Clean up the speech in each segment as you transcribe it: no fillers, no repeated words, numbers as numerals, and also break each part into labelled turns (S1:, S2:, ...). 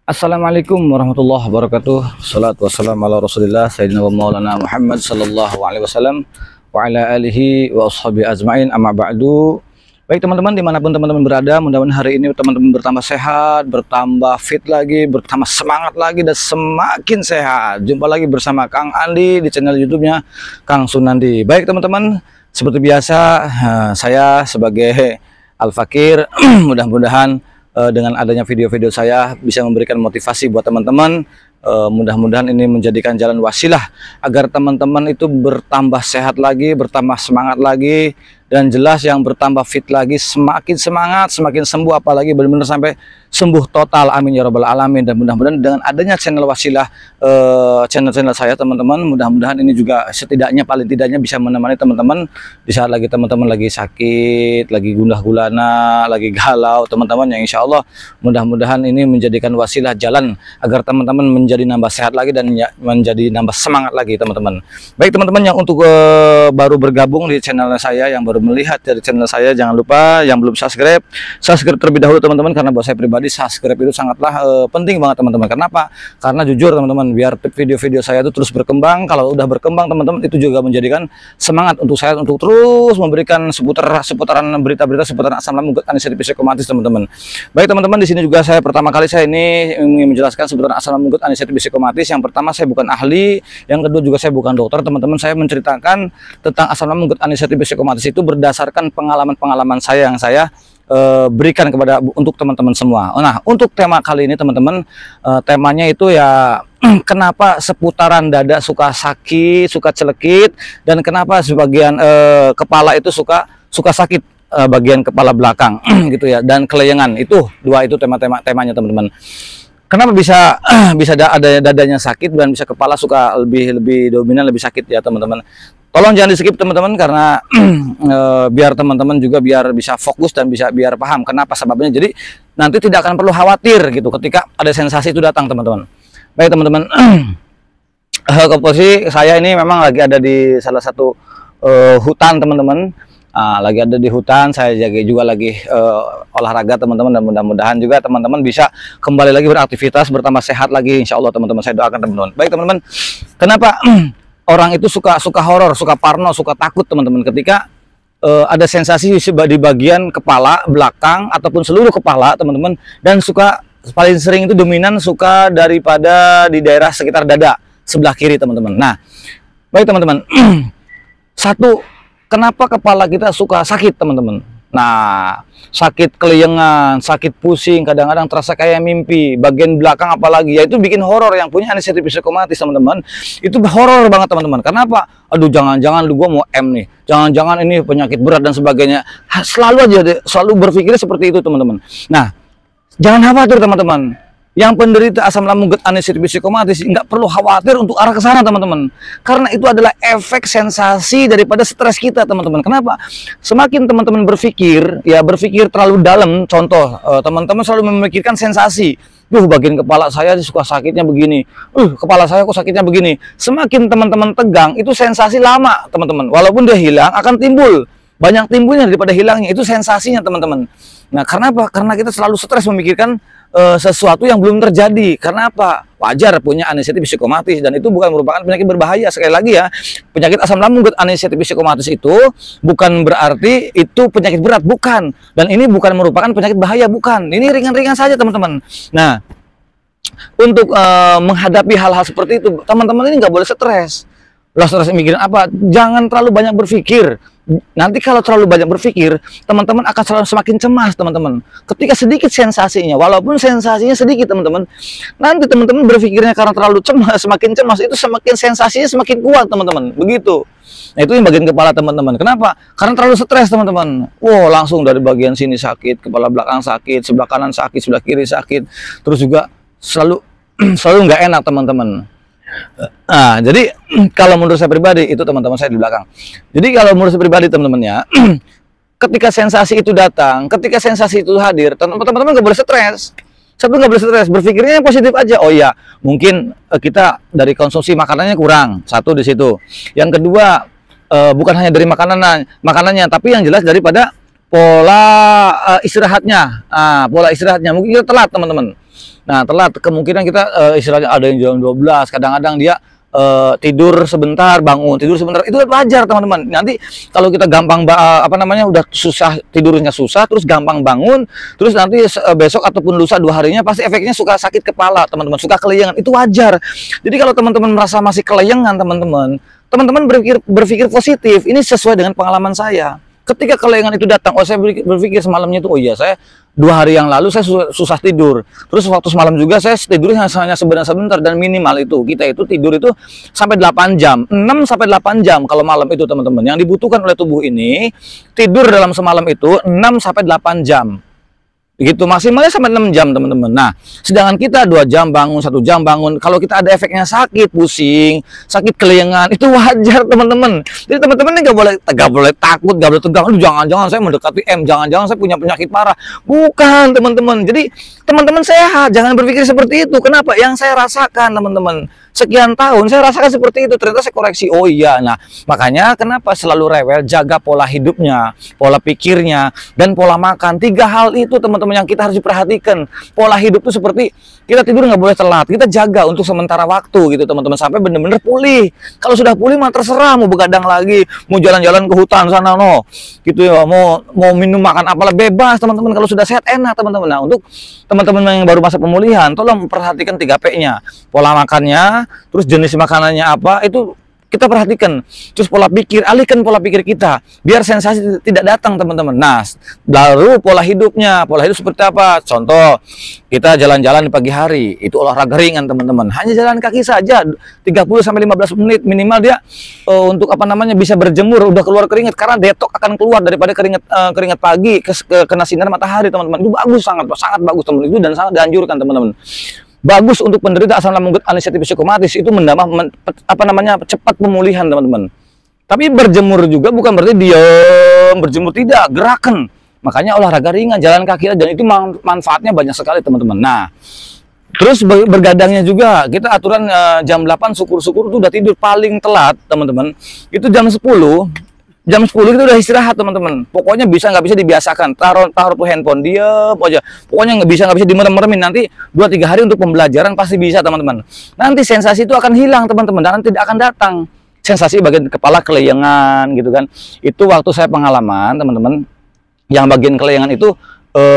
S1: Assalamualaikum warahmatullahi wabarakatuh. Salatu wassalamu ala Rasulillah Sayyidina wa Maulana Muhammad sallallahu alaihi wasallam wa ala alihi wa ashabi ajmain, amma ba'du. Baik teman-teman, dimanapun teman-teman berada, mudah-mudahan hari ini teman-teman bertambah sehat, bertambah fit lagi, bertambah semangat lagi, dan semakin sehat. Jumpa lagi bersama Kang Andi di channel YouTube-nya Kang Sunandi. Baik teman-teman, seperti biasa saya sebagai Al-Fakir mudah-mudahan dengan adanya video-video saya bisa memberikan motivasi buat teman-teman. Mudah-mudahan ini menjadikan jalan wasilah agar teman-teman itu bertambah sehat lagi, bertambah semangat lagi, dan jelas yang bertambah fit lagi, semakin semangat, semakin sembuh, apalagi benar-benar sampai sembuh total. Amin ya rabbal alamin. Dan mudah-mudahan dengan adanya channel wasilah, channel saya teman-teman, mudah-mudahan ini juga setidaknya, paling tidaknya bisa menemani teman-teman di saat lagi teman-teman lagi sakit, lagi gundah gulana, lagi galau teman-teman, yang insya Allah mudah-mudahan ini menjadikan wasilah jalan agar teman-teman menjadi nambah sehat lagi dan menjadi nambah semangat lagi teman-teman. Baik teman-teman, yang untuk baru bergabung di channel saya, yang baru melihat dari channel saya, jangan lupa yang belum subscribe terlebih dahulu teman-teman, karena buat saya pribadi subscribe itu sangatlah penting banget teman-teman. Kenapa? Karena jujur teman-teman, biar video-video saya itu terus berkembang. Kalau udah berkembang teman-teman, itu juga menjadikan semangat untuk saya untuk terus memberikan seputaran berita-berita seputaran asam lambung, anestesi psikomatis teman-teman. Baik teman-teman, di sini juga saya pertama kali saya ini ingin menjelaskan seputaran asam lambung, anestesi psikomatis. Yang pertama, saya bukan ahli, yang kedua juga saya bukan dokter teman-teman. Saya menceritakan tentang asam lambung, anestesi psikomatis itu berdasarkan pengalaman-pengalaman saya yang saya berikan kepada untuk teman-teman semua. Nah, untuk tema kali ini teman-teman, temanya itu ya kenapa seputaran dada suka sakit, suka celekit, dan kenapa sebagian kepala itu suka sakit, bagian kepala belakang gitu ya, dan keleyengan. Itu dua, itu temanya teman-teman. Kenapa bisa ada dadanya sakit dan bisa kepala suka lebih dominan, lebih sakit ya teman-teman. Tolong jangan di skip teman-teman, karena biar teman-teman juga biar bisa fokus dan biar paham kenapa sebabnya. Jadi nanti tidak akan perlu khawatir gitu ketika ada sensasi itu datang teman-teman. Baik teman-teman, posisi saya ini memang lagi ada di salah satu hutan teman-teman. Lagi ada di hutan, saya juga lagi olahraga teman-teman, dan mudah-mudahan juga teman-teman bisa kembali lagi beraktivitas, bertambah sehat lagi insya Allah teman-teman. Saya doakan teman-teman. Baik teman-teman, kenapa orang itu suka horor, suka parno, suka takut teman-teman ketika ada sensasi di bagian kepala belakang ataupun seluruh kepala teman-teman, dan suka paling sering itu dominan suka daripada di daerah sekitar dada sebelah kiri teman-teman. Nah, baik teman-teman, satu, kenapa kepala kita suka sakit teman-teman? Nah, sakit keleyengan, sakit pusing, kadang-kadang terasa kayak mimpi, bagian belakang apalagi, ya itu bikin horor. Yang punya anestesi psikomatis teman-teman, itu horor banget teman-teman. Kenapa? Aduh, jangan-jangan gua mau M nih, jangan-jangan ini penyakit berat dan sebagainya. Selalu aja selalu berpikir seperti itu teman-teman. Nah, jangan khawatir teman-teman. Yang penderita asam lambung, anestesi psikomatis nggak perlu khawatir untuk arah ke sana teman-teman, karena itu adalah efek sensasi daripada stres kita teman-teman. Kenapa? Semakin teman-teman berpikir terlalu dalam, contoh teman-teman selalu memikirkan sensasi, bagian kepala saya suka sakitnya begini, kepala saya kok sakitnya begini. Semakin teman-teman tegang, itu sensasi lama teman-teman, walaupun dia hilang akan timbul, banyak timbulnya daripada hilangnya, itu sensasinya teman-teman. Nah, karena apa? Karena kita selalu stres memikirkan sesuatu yang belum terjadi. Karena apa? Wajar punya anestesi psikomatis, dan itu bukan merupakan penyakit berbahaya. Sekali lagi ya, penyakit asam lambung anestesi psikomatis itu bukan berarti itu penyakit berat, bukan. Dan ini bukan merupakan penyakit bahaya, bukan. Ini ringan-ringan saja teman-teman. Nah, untuk menghadapi hal-hal seperti itu, teman-teman ini nggak boleh stres. Lah, stres mikirin apa? Jangan terlalu banyak berpikir. Nanti kalau terlalu banyak berpikir, teman-teman akan selalu semakin cemas teman-teman. Ketika sedikit sensasinya, walaupun sensasinya sedikit teman-teman, nanti teman-teman berpikirnya karena terlalu cemas, semakin cemas, itu semakin sensasinya semakin kuat teman-teman. Begitu. Nah, itu yang bagian kepala teman-teman. Kenapa? Karena terlalu stres teman-teman. Wow, langsung dari bagian sini sakit, kepala belakang sakit, sebelah kanan sakit, sebelah kiri sakit. Terus juga selalu nggak enak teman-teman. Nah, jadi kalau menurut saya pribadi itu teman-teman saya di belakang. Jadi kalau menurut saya pribadi teman-teman ya, ketika sensasi itu datang, ketika sensasi itu hadir, teman-teman nggak boleh stres. Satu, nggak boleh stres, berpikirnya yang positif aja. Oh iya, mungkin kita dari konsumsi makanannya kurang, satu di situ. Yang kedua, bukan hanya dari makanannya, tapi yang jelas daripada pola istirahatnya. Pola istirahatnya mungkin kita telat teman-teman. Nah, telat kemungkinan kita istilahnya ada yang jam 12, kadang-kadang dia tidur sebentar, bangun, tidur sebentar, itu wajar teman-teman. Nanti kalau kita gampang udah susah tidurnya susah, terus gampang bangun, terus nanti besok ataupun lusa 2 harinya pasti efeknya suka sakit kepala teman-teman, suka kelayangan, itu wajar. Jadi kalau teman-teman merasa masih kelayangan teman-teman berpikir positif. Ini sesuai dengan pengalaman saya. Ketika kelayangan itu datang, saya berpikir semalamnya itu, oh iya, saya 2 hari yang lalu saya susah tidur. Terus waktu semalam juga saya tidurnya hanya sebentar dan minimal itu kita itu tidur itu sampai 8 jam, 6 sampai 8 jam kalau malam itu teman-teman. Yang dibutuhkan oleh tubuh ini tidur dalam semalam itu 6 sampai 8 jam. Begitu, maksimalnya sampai 6 jam teman-teman. Nah, sedangkan kita 2 jam bangun, 1 jam bangun. Kalau kita ada efeknya sakit, pusing, sakit kelayangan, itu wajar teman-teman. Jadi teman-teman ini nggak boleh takut, nggak boleh tegang. Aduh, jangan-jangan saya mendekati jangan-jangan saya punya penyakit parah. Bukan teman-teman. Jadi teman-teman sehat, jangan berpikir seperti itu. Kenapa? Yang saya rasakan teman-teman, sekian tahun saya rasakan seperti itu. Ternyata saya koreksi, oh iya. Nah, makanya kenapa selalu rewel, jaga pola hidupnya, pola pikirnya, dan pola makan. 3 hal itu teman-teman yang kita harus diperhatikan. Pola hidup itu seperti kita tidur nggak boleh telat, kita jaga untuk sementara waktu gitu teman-teman, sampai benar-benar pulih. Kalau sudah pulih mah terserah mau begadang lagi, mau jalan-jalan ke hutan sana gitu ya, mau minum makan apalah bebas teman-teman. Kalau sudah sehat enak teman-teman. Nah, untuk teman-teman yang baru masa pemulihan, tolong perhatikan 3P-nya, pola makannya, terus jenis makanannya apa, itu kita perhatikan. Terus pola pikir, alihkan pola pikir kita biar sensasi tidak datang teman-teman. Nah, baru pola hidupnya, pola hidup seperti apa? Contoh, kita jalan-jalan di pagi hari, itu olahraga ringan teman-teman, hanya jalan kaki saja 30 sampai 15 menit minimal dia untuk bisa berjemur, udah keluar keringat, karena detok akan keluar daripada keringat pagi kena sinar matahari teman-teman. Itu bagus, sangat bagus teman-teman, itu dan sangat dianjurkan teman-teman. Bagus untuk penderita asam lambung anestesi psikomatis, itu menambah cepat pemulihan teman-teman. Tapi berjemur juga bukan berarti diam berjemur, tidak, gerakan. Makanya olahraga ringan, jalan kaki, dan itu manfaatnya banyak sekali teman-teman. Nah, terus bergadangnya juga kita aturan jam 8 syukur-syukur itu udah tidur. Paling telat teman-teman itu jam 10. Jam 10 kita udah istirahat teman-teman. Pokoknya nggak bisa dibiasakan. Taruh tuh handphone, diam aja. Pokoknya nggak bisa dimerem-meremin. Nanti 2-3 hari untuk pembelajaran pasti bisa teman-teman. Nanti sensasi itu akan hilang teman-teman, dan tidak akan datang. Sensasi bagian kepala kelayangan gitu kan. Itu waktu saya pengalaman teman-teman, yang bagian kelayangan itu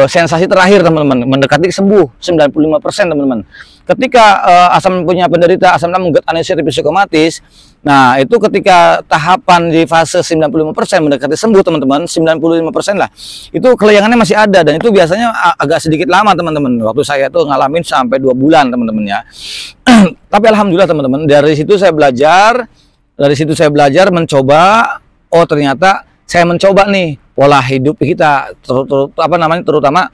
S1: sensasi terakhir teman-teman, mendekati sembuh 95% teman-teman. Ketika punya penderita asam lambung anestesi psikomatis, nah itu ketika tahapan di fase 95% mendekati sembuh teman-teman, 95% lah, itu kelayangannya masih ada, dan itu biasanya agak sedikit lama teman-teman. Waktu saya tuh ngalamin sampai 2 bulan teman-teman ya. Tapi alhamdulillah teman-teman, dari situ saya belajar mencoba. Oh, ternyata saya mencoba nih pola hidup kita, terutama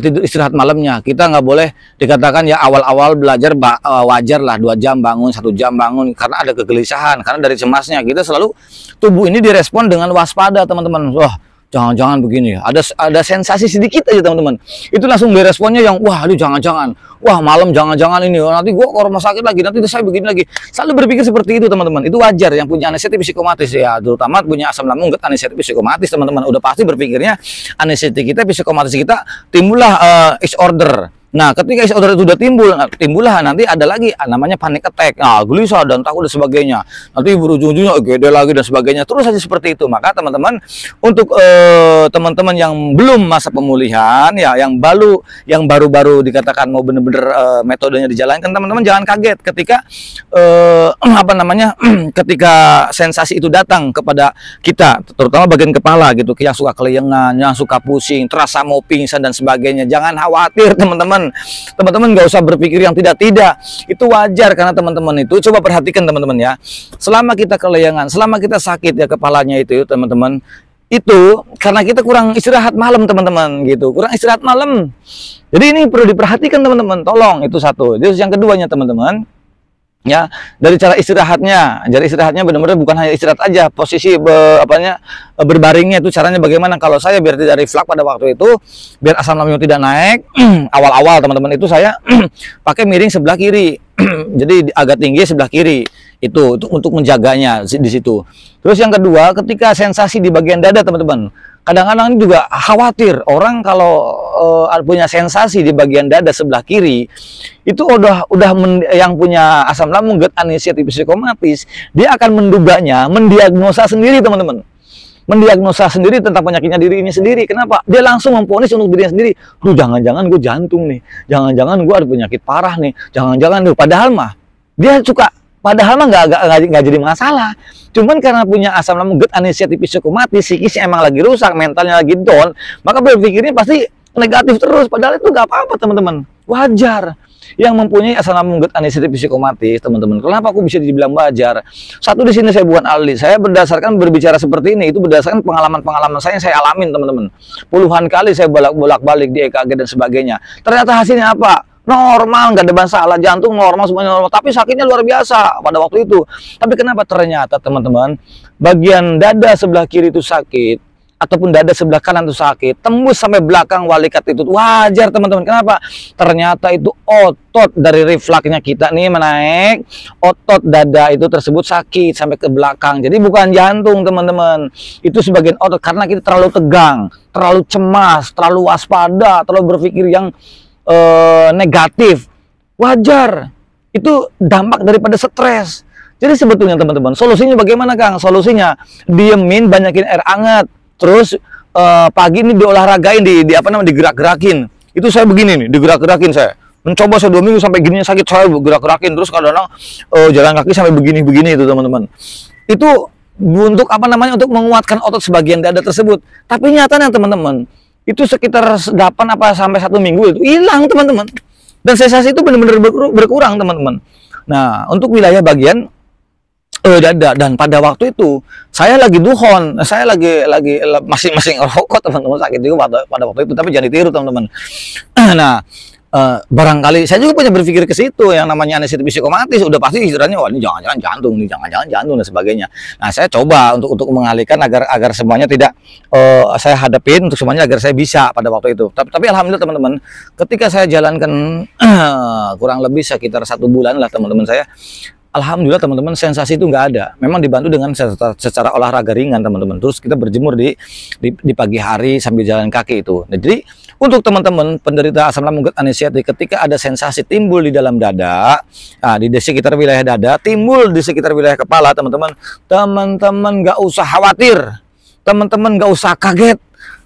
S1: tidur istirahat malamnya. Kita nggak boleh dikatakan ya awal-awal belajar wajar lah 2 jam bangun, 1 jam bangun, karena ada kegelisahan, karena dari cemasnya kita selalu tubuh ini direspon dengan waspada teman-teman. Wah, jangan-jangan begini, ada sensasi sedikit aja teman-teman, itu langsung diresponnya yang wah, aduh jangan-jangan, wah malam jangan-jangan ini, nanti gua ke rumah sakit lagi, nanti saya begini lagi. Selalu berpikir seperti itu teman-teman. Itu wajar, yang punya anestesi psikomatis ya, terutama punya asam lambung anestesi psikomatis teman-teman, udah pasti berpikirnya anestesi kita, psikomatis kita timbullah disorder. Nah, ketika disorder itu udah timbullah nanti ada lagi namanya panic attack, gelisah dan takut dan sebagainya. Nanti berujung-ujungnya gede lagi dan sebagainya. Terus saja seperti itu. Maka teman-teman, untuk teman-teman yang belum masa pemulihan ya, yang baru-baru dikatakan mau bener-bener metodenya dijalankan, teman-teman jangan kaget ketika ketika sensasi itu datang kepada kita, terutama bagian kepala gitu, yang suka kelayangan, yang suka pusing, terasa mau pingsan dan sebagainya. Jangan khawatir teman-teman. Teman-teman nggak usah berpikir yang tidak-tidak. Itu wajar, karena teman-teman itu coba perhatikan teman-teman ya. Selama kita kelayangan, selama kita sakit ya kepalanya itu teman-teman, itu karena kita kurang istirahat malam teman-teman gitu, kurang istirahat malam. Jadi ini perlu diperhatikan teman-teman, tolong. Itu satu. Terus yang keduanya teman-teman ya, dari cara istirahatnya, benar-benar bukan hanya istirahat aja, posisi berbaringnya itu caranya bagaimana. Kalau saya biar tidak reflux pada waktu itu, biar asam lambung tidak naik, awal-awal teman-teman itu saya pakai miring sebelah kiri, jadi agak tinggi sebelah kiri, itu untuk menjaganya di situ. Terus yang kedua, ketika sensasi di bagian dada teman-teman, kadang-kadang juga khawatir orang kalau punya sensasi di bagian dada sebelah kiri itu yang punya asam lambung GERD anestesi psikomatis, dia akan menduganya, mendiagnosa sendiri teman-teman, mendiagnosa sendiri tentang penyakitnya dirinya sendiri. Kenapa? Dia langsung memvonis untuk dirinya sendiri, duh jangan-jangan gue jantung nih, jangan-jangan gue ada penyakit parah nih, jangan-jangan tuh. Padahal mah dia suka, padahal mah nggak jadi masalah. Cuman karena punya asam lambung GERD anestesi psikomatis, psikisnya emang lagi rusak, mentalnya lagi down, maka berpikirnya pasti negatif terus. Padahal itu nggak apa-apa teman-teman, wajar. Yang mempunyai asam lambung GERD anestesi psikomatis, teman-teman. Kenapa aku bisa dibilang wajar? Satu, di sini saya bukan ahli. Saya berdasarkan berbicara seperti ini itu berdasarkan pengalaman-pengalaman saya yang saya alamin, teman-teman. Puluhan kali saya bolak-balik di EKG dan sebagainya. Ternyata hasilnya apa? Normal, nggak ada masalah, jantung normal, semuanya normal. Tapi sakitnya luar biasa pada waktu itu. Tapi kenapa ternyata, teman-teman, bagian dada sebelah kiri itu sakit, ataupun dada sebelah kanan itu sakit, tembus sampai belakang walikat itu wajar, teman-teman. Kenapa? Ternyata itu otot dari refleksnya kita nih menaik, otot dada itu tersebut sakit sampai ke belakang. Jadi bukan jantung, teman-teman. Itu sebagian otot karena kita terlalu tegang, terlalu cemas, terlalu waspada, terlalu berpikir yang negatif. Wajar. Itu dampak daripada stres. Jadi sebetulnya teman-teman, solusinya bagaimana, Kang? Solusinya diemin, banyakin air hangat. Terus pagi ini diolahragain, digerak-gerakin. Itu saya begini nih, digerak-gerakin saya. Mencoba saya 2 minggu sampai gininya sakit, saya gerak-gerakin. Terus kadang-kadang jalan kaki sampai begini-begini itu, teman-teman. Itu untuk untuk menguatkan otot sebagian dada tersebut. Tapi nyatanya teman-teman, itu sekitar 8 sampai 1 minggu itu hilang, teman-teman. Dan sensasi itu benar-benar berkurang, teman-teman. Nah, untuk wilayah bagian dada, dan pada waktu itu saya lagi duhon, saya lagi masing-masing rokok, teman-teman, sakit juga pada waktu itu, tapi jangan ditiru, teman-teman. Nah, barangkali saya juga punya berpikir ke situ, yang namanya anestesi psikomatis udah pasti istilahnya, wah ini jangan-jangan jantung nih, jangan-jangan jantung dan sebagainya. Nah, saya coba untuk mengalihkan agar semuanya tidak saya hadapin, untuk semuanya agar saya bisa pada waktu itu. Tapi alhamdulillah teman-teman, ketika saya jalankan kurang lebih sekitar 1 bulan lah, teman-teman, saya alhamdulillah teman-teman, sensasi itu nggak ada. Memang dibantu dengan secara olahraga ringan, teman-teman. Terus kita berjemur di pagi hari sambil jalan kaki itu. Nah, jadi untuk teman-teman penderita asam lambung GERD anestesi, ketika ada sensasi timbul di dalam dada, di sekitar wilayah dada, timbul di sekitar wilayah kepala, teman-teman nggak usah khawatir, teman-teman nggak usah kaget,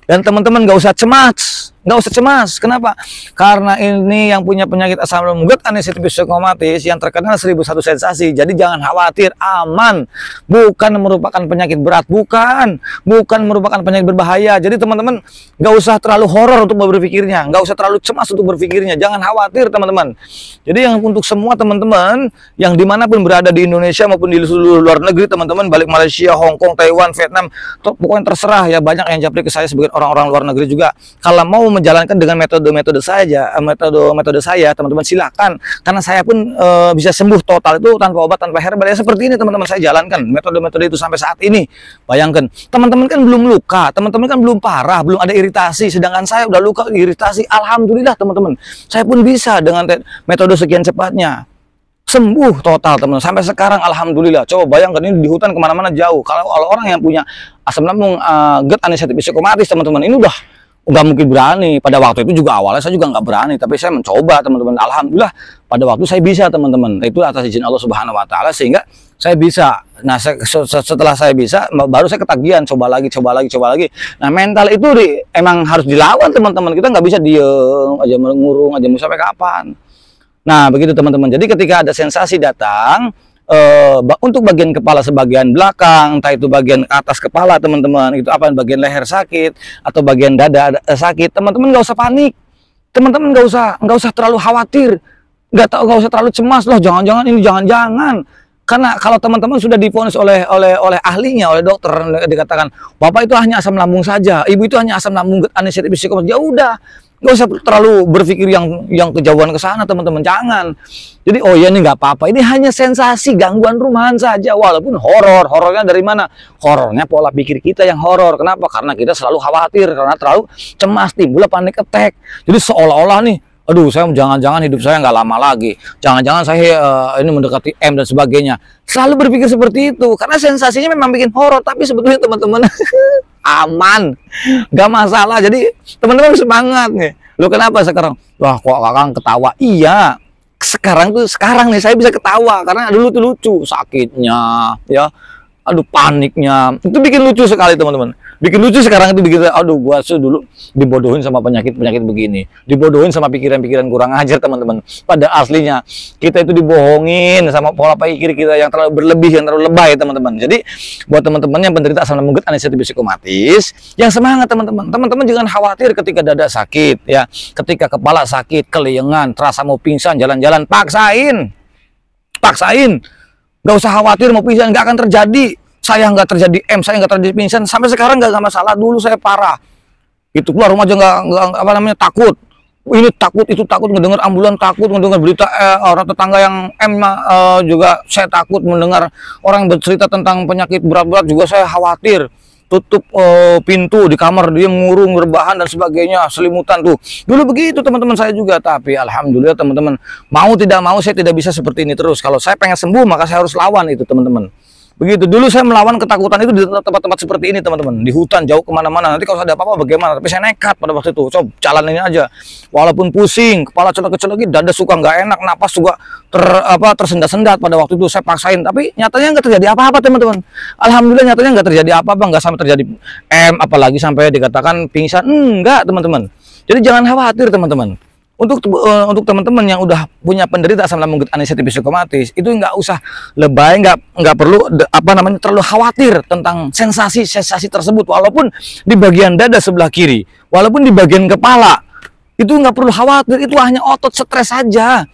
S1: dan teman-teman nggak usah cemas. Nggak usah cemas. Kenapa? Karena ini yang punya penyakit asam lambung GERD anestesi psikomatis yang terkenal 1001 sensasi. Jadi jangan khawatir, aman. Bukan merupakan penyakit berat, bukan merupakan penyakit berbahaya. Jadi teman-teman nggak usah terlalu horor untuk berpikirnya, nggak usah terlalu cemas untuk berpikirnya. Jangan khawatir, teman-teman. Jadi yang untuk semua teman-teman yang dimanapun berada di Indonesia maupun di seluruh luar negeri, teman-teman, balik Malaysia, Hong Kong, Taiwan, Vietnam, pokoknya terserah ya, banyak yang japri ke saya sebagai orang-orang luar negeri juga. Kalau mau menjalankan dengan metode saya, teman-teman, silakan, karena saya pun bisa sembuh total itu tanpa obat, tanpa herbal ya, seperti ini, teman-teman. Saya jalankan metode-metode itu sampai saat ini. Bayangkan, teman-teman kan belum luka, teman-teman kan belum parah, belum ada iritasi, sedangkan saya udah luka, iritasi. Alhamdulillah, teman-teman, saya pun bisa dengan metode sekian cepatnya sembuh total, teman-teman, sampai sekarang. Alhamdulillah. Coba bayangkan, ini di hutan kemana-mana jauh. Kalau orang yang punya asam lambung GERD anestesi psikomatis, teman-teman, ini udah nggak mungkin berani. Pada waktu itu juga awalnya saya juga nggak berani, tapi saya mencoba, teman-teman. Alhamdulillah pada waktu saya bisa, teman-teman. Itu atas izin Allah Subhanahu Wa Taala, sehingga saya bisa. Nah, setelah saya bisa, baru saya ketagihan, coba lagi. Nah, mental itu emang harus dilawan, teman-teman. Kita nggak bisa diem aja, mengurung aja, mau sampai kapan. Nah, begitu, teman-teman. Jadi ketika ada sensasi datang, untuk bagian kepala sebagian belakang, entah itu bagian atas kepala, teman-teman, itu apa, bagian leher sakit atau bagian dada sakit, teman-teman nggak usah panik, teman-teman nggak usah terlalu khawatir, nggak usah terlalu cemas, loh jangan-jangan ini, jangan-jangan. Karena kalau teman-teman sudah divonis oleh ahlinya, oleh dokter, dikatakan bapak itu hanya asam lambung saja, ibu itu hanya asam lambung GERD anestesi psikomatis, ya udah, nggak usah terlalu berpikir yang kejauhan ke sana, teman-teman, jangan. Jadi oh ya, ini nggak apa-apa, ini hanya sensasi gangguan rumahan saja, walaupun horornya dari mana? Horornya pola pikir kita yang horor. Kenapa? Karena kita selalu khawatir, karena terlalu cemas, timbul panic attack. Jadi seolah-olah nih Aduh, saya jangan-jangan hidup saya nggak lama lagi. Jangan-jangan saya ini mendekati M dan sebagainya. Selalu berpikir seperti itu karena sensasinya memang bikin horor, tapi sebetulnya teman-teman aman, nggak masalah. Jadi teman-teman semangat nih. Lo kenapa sekarang? Wah, kok Kakang ketawa? Iya, sekarang nih saya bisa ketawa karena dulu tuh lucu, sakitnya, ya. Aduh, paniknya itu bikin lucu sekali teman-teman, bikin lucu. Sekarang itu bikin, aduh, gua dulu dibodohin sama penyakit begini, dibodohin sama pikiran-pikiran kurang ajar teman-teman. Pada aslinya kita itu dibohongin sama pola pikir kita yang terlalu berlebih, yang terlalu lebay teman-teman. Jadi buat teman-teman yang penderita asam lambung anestesi psikomatis, yang semangat teman-teman. Teman-teman jangan khawatir ketika dada sakit, ya, ketika kepala sakit, keliengan, terasa mau pingsan, jalan-jalan, paksain. Nggak usah khawatir mau pingsan, nggak akan terjadi. Saya nggak terjadi M, saya nggak terjadi pingsan. Sampai sekarang nggak masalah. Dulu saya parah. Itu keluar rumah aja nggak apa namanya, takut. Ini takut, itu takut, mendengar ambulan takut, mendengar berita orang tetangga yang M juga saya takut, mendengar orang bercerita tentang penyakit berat-berat juga saya khawatir. Tutup pintu di kamar, dia ngurung, rebahan dan sebagainya, selimutan tuh. Dulu begitu teman-teman saya juga, tapi alhamdulillah teman-teman, mau tidak mau saya tidak bisa seperti ini terus. Kalau saya pengen sembuh maka saya harus lawan itu teman-teman. Begitu dulu saya melawan ketakutan itu di tempat-tempat seperti ini teman-teman, di hutan jauh kemana-mana. Nanti kalau ada apa-apa bagaimana? Tapi saya nekat pada waktu itu, coba jalan ini aja. Walaupun pusing, kepala celek-celek, dada suka nggak enak, napas juga tersendat-sendat pada waktu itu saya paksain. Tapi nyatanya nggak terjadi apa-apa teman-teman. Alhamdulillah nyatanya nggak terjadi apa-apa, nggak sampai terjadi M, apalagi sampai dikatakan pingsan. Enggak teman-teman. Jadi jangan khawatir teman-teman. Untuk teman-teman yang udah punya penderita asam lambung anestesi psikomatis, itu nggak usah lebay, nggak perlu terlalu khawatir tentang sensasi tersebut. Walaupun di bagian dada sebelah kiri, walaupun di bagian kepala, itu nggak perlu khawatir. Itu hanya otot stres saja.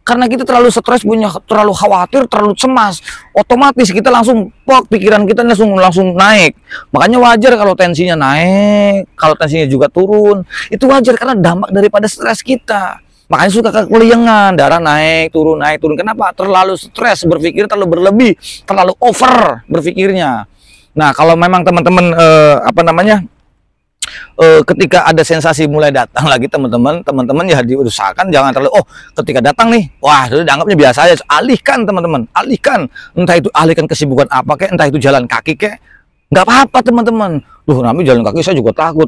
S1: Karena kita terlalu stres, terlalu khawatir, terlalu cemas, otomatis kita langsung pikiran kita langsung naik. Makanya wajar kalau tensinya naik, kalau tensinya juga turun. Itu wajar karena dampak daripada stres kita. Makanya suka kekeliengan, darah naik turun. Kenapa? Terlalu stres, berpikir terlalu berlebih, terlalu over berpikirnya. Nah, kalau memang teman-teman ketika ada sensasi mulai datang lagi teman-teman ya diusahakan jangan terlalu ketika datang nih, wah itu dianggapnya biasa aja. Alihkan teman-teman, entah itu alihkan kesibukan apa kek, entah itu jalan kaki kek, nggak apa-apa teman-teman. Namanya jalan kaki saya juga takut,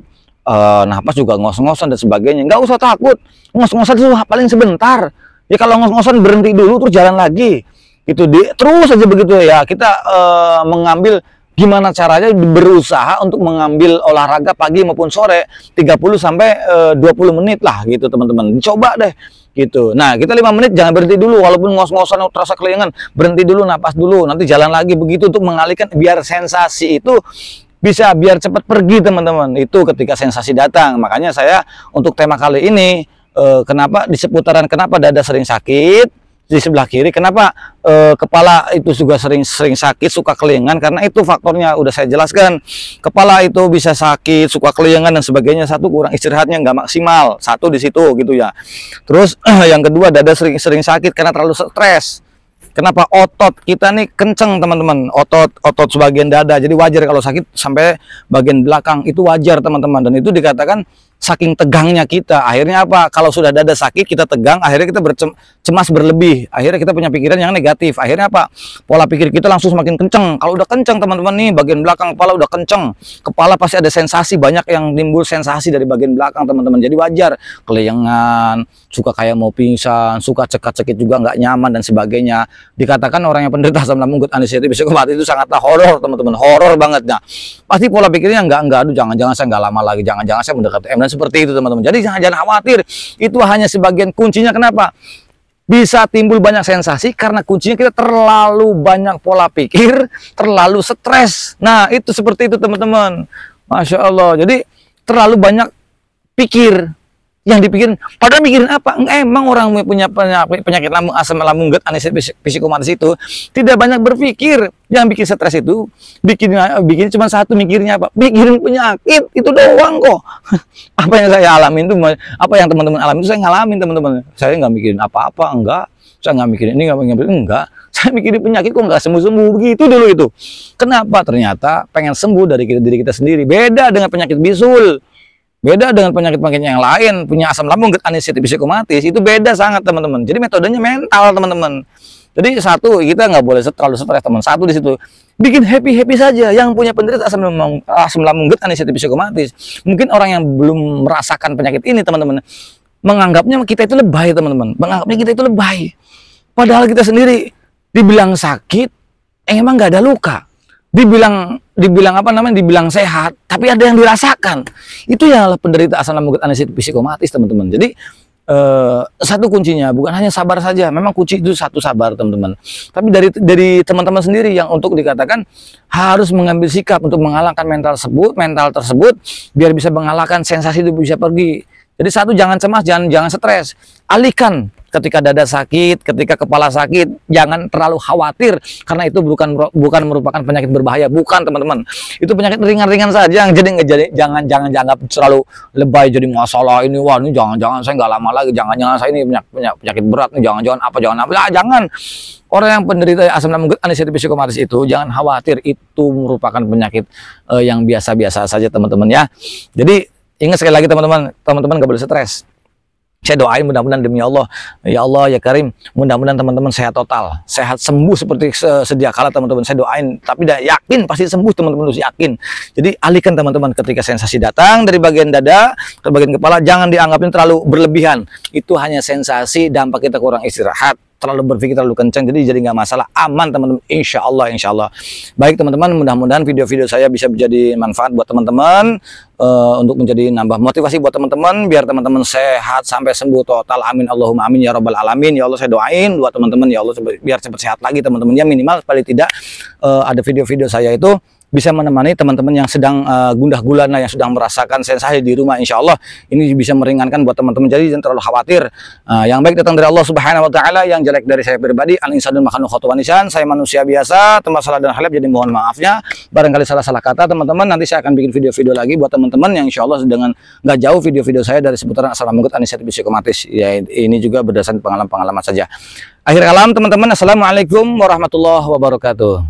S1: napas juga ngos-ngosan dan sebagainya. Nggak usah takut, ngos-ngosan itu paling sebentar ya. Kalau ngos-ngosan berhenti dulu terus jalan lagi, itu terus aja begitu ya. Kita mengambil gimana caranya, berusaha untuk mengambil olahraga pagi maupun sore 30 sampai 20 menit lah gitu teman-teman. Coba deh gitu. Nah, kita 5 menit jangan berhenti dulu, walaupun ngos-ngosan terasa keliengan, berhenti dulu, napas dulu, nanti jalan lagi begitu untuk mengalihkan biar sensasi itu bisa biar cepat pergi teman-teman. Itu ketika sensasi datang. Makanya saya untuk tema kali ini kenapa di seputaran, kenapa dada sering sakit di sebelah kiri, kenapa kepala itu juga sering sakit, suka keliengan, karena itu faktornya udah saya jelaskan. Kepala itu bisa sakit, suka keliengan dan sebagainya. Satu, kurang istirahatnya nggak maksimal, satu di situ gitu ya. Terus yang kedua, dada sering sakit karena terlalu stres. Kenapa? Otot kita nih kenceng teman-teman, otot sebagian dada, jadi wajar kalau sakit sampai bagian belakang, itu wajar teman-teman. Dan itu dikatakan saking tegangnya kita, akhirnya apa? Kalau sudah dada sakit kita tegang, akhirnya kita cemas berlebih, akhirnya kita punya pikiran yang negatif, akhirnya apa? Pola pikir kita langsung semakin kenceng. Kalau udah kenceng teman-teman nih, bagian belakang kepala udah kenceng, kepala pasti ada sensasi, banyak yang timbul sensasi dari bagian belakang teman-teman. Jadi wajar keliengan, suka kayak mau pingsan, suka cekat-cekit juga nggak nyaman dan sebagainya. Dikatakan orang yang penderita asam lambung anestesi psikomatis itu sangatlah horor teman-teman, horor banget. Nah, pasti pola pikirnya enggak, aduh jangan-jangan saya nggak lama lagi, jangan-jangan saya mendekati M, dan seperti itu teman-teman. Jadi jangan khawatir, itu hanya sebagian kuncinya. Kenapa bisa timbul banyak sensasi? Karena kuncinya kita terlalu banyak pola pikir, terlalu stres. Nah, itu seperti itu teman-teman. Masya Allah. Jadi terlalu banyak pikir, yang dipikirin, padahal mikirin apa? Emang orang punya penyakit asam lambung anestesi psikomatis itu tidak banyak berpikir. Yang bikin stres itu bikin cuma satu, mikirnya apa? Mikirin penyakit itu doang kok. Apa yang saya alamin itu, apa yang teman-teman alamin itu saya ngalamin teman-teman. Saya nggak mikirin apa-apa, enggak. Saya nggak mikirin ini, nggak mikirin enggak. Saya mikirin penyakit kok nggak sembuh-sembuh begitu dulu itu. Kenapa? Ternyata pengen sembuh dari diri kita sendiri. Beda dengan penyakit bisul. Beda dengan penyakit-penyakit yang lain, punya asam lambung, GERD, anestesi psikomatis, itu beda sangat teman-teman. Jadi metodenya mental teman-teman. Jadi satu, kita nggak boleh terlalu stres teman. Satu di situ, bikin happy saja. Yang punya penderita asam lambung, GERD, anestesi psikomatis, mungkin orang yang belum merasakan penyakit ini teman-teman, menganggapnya kita itu lebay teman-teman. Menganggapnya kita itu lebay. Padahal kita sendiri dibilang sakit, emang nggak ada luka. Dibilang apa namanya, dibilang sehat, tapi ada yang dirasakan. Itu yang penderita asam lambung, GERD, anestesi psikomatis teman-teman. Jadi satu kuncinya bukan hanya sabar saja. Memang kunci itu satu, sabar teman-teman. Tapi dari teman-teman sendiri yang untuk dikatakan harus mengambil sikap untuk mengalahkan mental tersebut biar bisa mengalahkan sensasi itu bisa pergi. Jadi satu, jangan cemas, jangan stres. Alihkan ketika dada sakit, ketika kepala sakit, jangan terlalu khawatir karena itu bukan merupakan penyakit berbahaya, bukan teman-teman. Itu penyakit ringan-ringan saja. Jangan terlalu lebay jadi masalah ini. Wah, ini jangan saya nggak lama lagi, jangan saya ini penyakit berat nih, jangan apa. Jangan. Orang yang penderita asam lambung, GERD, anestesi psikomatis itu jangan khawatir, itu merupakan penyakit yang biasa-biasa saja teman-teman ya. Jadi ingat sekali lagi teman-teman nggak boleh stres. Saya doain mudah-mudahan demi Allah, ya Allah ya Karim, mudah-mudahan teman-teman sehat total, sehat sembuh seperti sedia kala teman-teman. Saya doain, tapi dah yakin pasti sembuh teman-teman, harus yakin. Jadi alihkan teman-teman ketika sensasi datang dari bagian dada ke bagian kepala, jangan dianggapnya terlalu berlebihan. Itu hanya sensasi, dampak kita kurang istirahat, terlalu berpikir terlalu kencang, jadi nggak masalah, aman teman-teman, insya Allah. Baik teman-teman, mudah-mudahan video-video saya bisa menjadi manfaat buat teman-teman, untuk menjadi nambah motivasi buat teman-teman, biar teman-teman sehat sampai sembuh total, amin Allahumma amin ya rabbal alamin. Ya Allah, saya doain buat teman-teman, ya Allah biar cepat sehat lagi teman-teman ya. Minimal paling tidak ada video-video saya itu bisa menemani teman-teman yang sedang gundah gulana, yang sedang merasakan sensasi di rumah. Insya Allah ini bisa meringankan buat teman-teman, jadi jangan terlalu khawatir. Yang baik datang dari Allah Subhanahu Wa Taala, yang jelek dari saya pribadi. Al insanu makhluk khata'un nisan. Saya manusia biasa, tempat salah dan khilaf, jadi mohon maafnya. Barangkali salah kata teman-teman, nanti saya akan bikin video-video lagi buat teman-teman yang insya Allah dengan nggak jauh video-video saya dari seputaran asam lambung, GERD, anestesi psikomatis. Ya, ini juga berdasarkan pengalaman saja. Akhir kalam teman-teman, assalamualaikum warahmatullahi wabarakatuh.